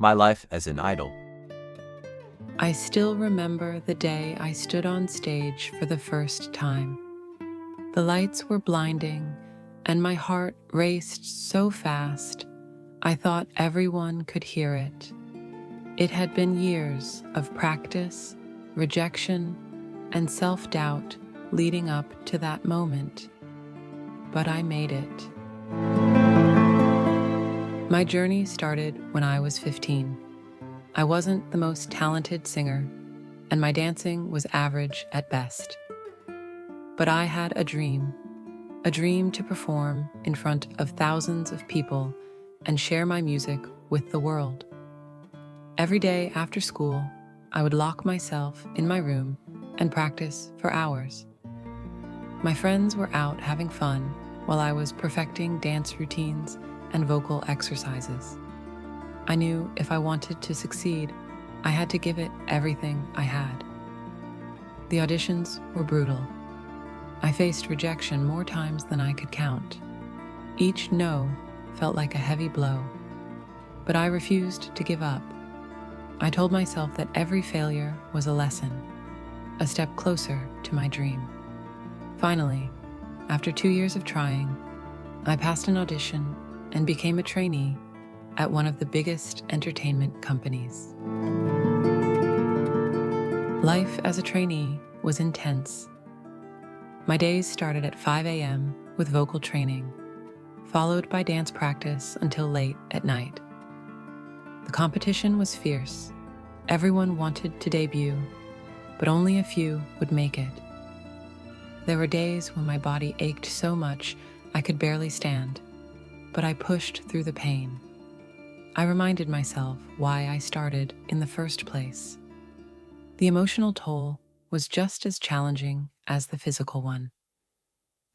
my life as an idol. I still remember the day I stood on stage for the first time. The lights were blinding, and my heart raced so fast I thought everyone could hear it. It had been years of practice, rejection, and self-doubt leading up to that moment. But I made it. My journey started when I was 15. I wasn't the most talented singer, and my dancing was average at best. But I had a dream to perform in front of thousands of people and share my music with the world. Every day after school, I would lock myself in my room and practice for hours. My friends were out having fun while I was perfecting dance routines and vocal exercises. I knew if I wanted to succeed, I had to give it everything I had. The auditions were brutal. I faced rejection more times than I could count. Each no felt like a heavy blow, but I refused to give up. I told myself that every failure was a lesson, a step closer to my dream. Finally, after 2 years of trying, I passed an audition and became a trainee at one of the biggest entertainment companies. Life as a trainee was intense. My days started at 5 a.m. with vocal training, followed by dance practice until late at night. The competition was fierce. Everyone wanted to debut, but only a few would make it. There were days when my body ached so much I could barely stand, but I pushed through the pain. I reminded myself why I started in the first place. The emotional toll was just as challenging as the physical one.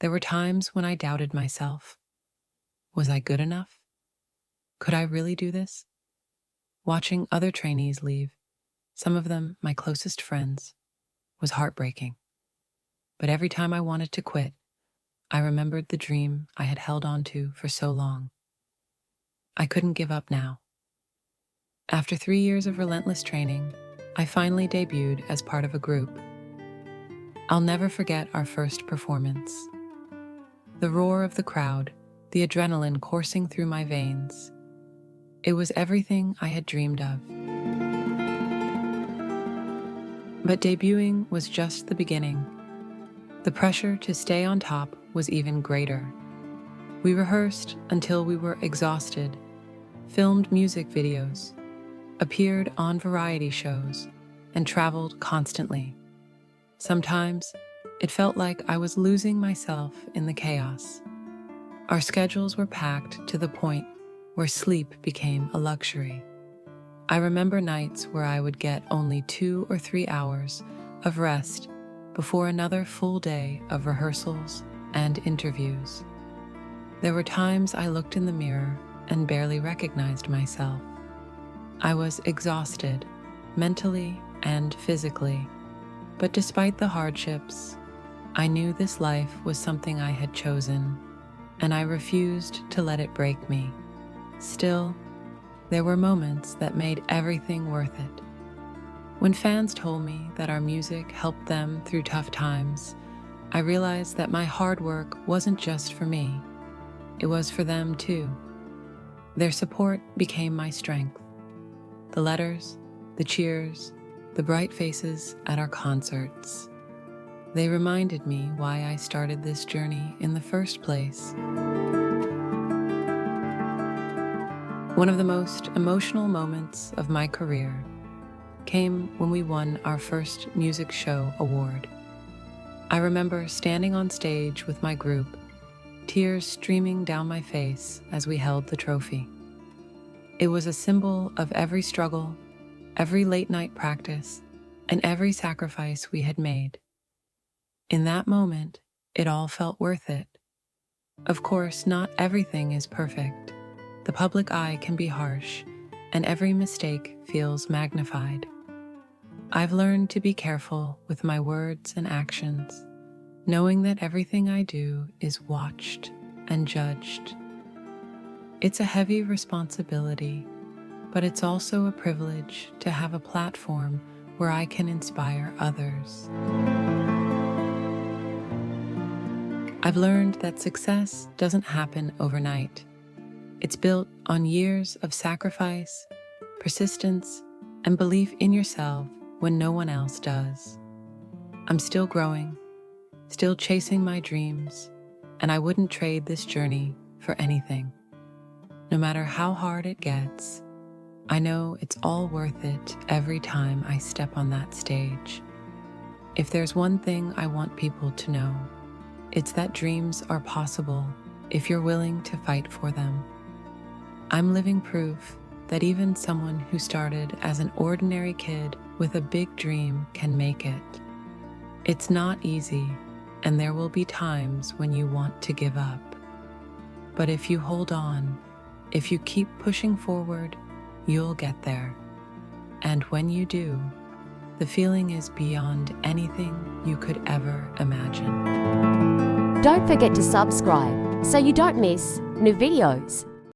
There were times when I doubted myself. Was I good enough? Could I really do this? Watching other trainees leave, some of them my closest friends, was heartbreaking. But every time I wanted to quit, I remembered the dream I had held on to for so long. I couldn't give up now. After 3 years of relentless training, I finally debuted as part of a group. I'll never forget our first performance. The roar of the crowd, the adrenaline coursing through my veins. It was everything I had dreamed of. But debuting was just the beginning. The pressure to stay on top was even greater. We rehearsed until we were exhausted, filmed music videos, appeared on variety shows, and traveled constantly. Sometimes, it felt like I was losing myself in the chaos. Our schedules were packed to the point where sleep became a luxury. I remember nights where I would get only 2 or 3 hours of rest before another full day of rehearsals and interviews. There were times I looked in the mirror and barely recognized myself. I was exhausted, mentally and physically, but despite the hardships, I knew this life was something I had chosen, and I refused to let it break me. Still, there were moments that made everything worth it. When fans told me that our music helped them through tough times, I realized that my hard work wasn't just for me, it was for them too. Their support became my strength. The letters, the cheers, the bright faces at our concerts. They reminded me why I started this journey in the first place. One of the most emotional moments of my career came when we won our first music show award. I remember standing on stage with my group, tears streaming down my face as we held the trophy. It was a symbol of every struggle, every late-night practice, and every sacrifice we had made. In that moment, it all felt worth it. Of course, not everything is perfect. The public eye can be harsh, and every mistake feels magnified. I've learned to be careful with my words and actions, knowing that everything I do is watched and judged. It's a heavy responsibility, but it's also a privilege to have a platform where I can inspire others. I've learned that success doesn't happen overnight. It's built on years of sacrifice, persistence, and belief in yourself when no one else does. I'm still growing, still chasing my dreams, and I wouldn't trade this journey for anything. No matter how hard it gets, I know it's all worth it every time I step on that stage. If there's one thing I want people to know, it's that dreams are possible if you're willing to fight for them. I'm living proof that even someone who started as an ordinary kid with a big dream can make it. It's not easy, and there will be times when you want to give up. But if you hold on, if you keep pushing forward, you'll get there. And when you do, the feeling is beyond anything you could ever imagine. Don't forget to subscribe so you don't miss new videos.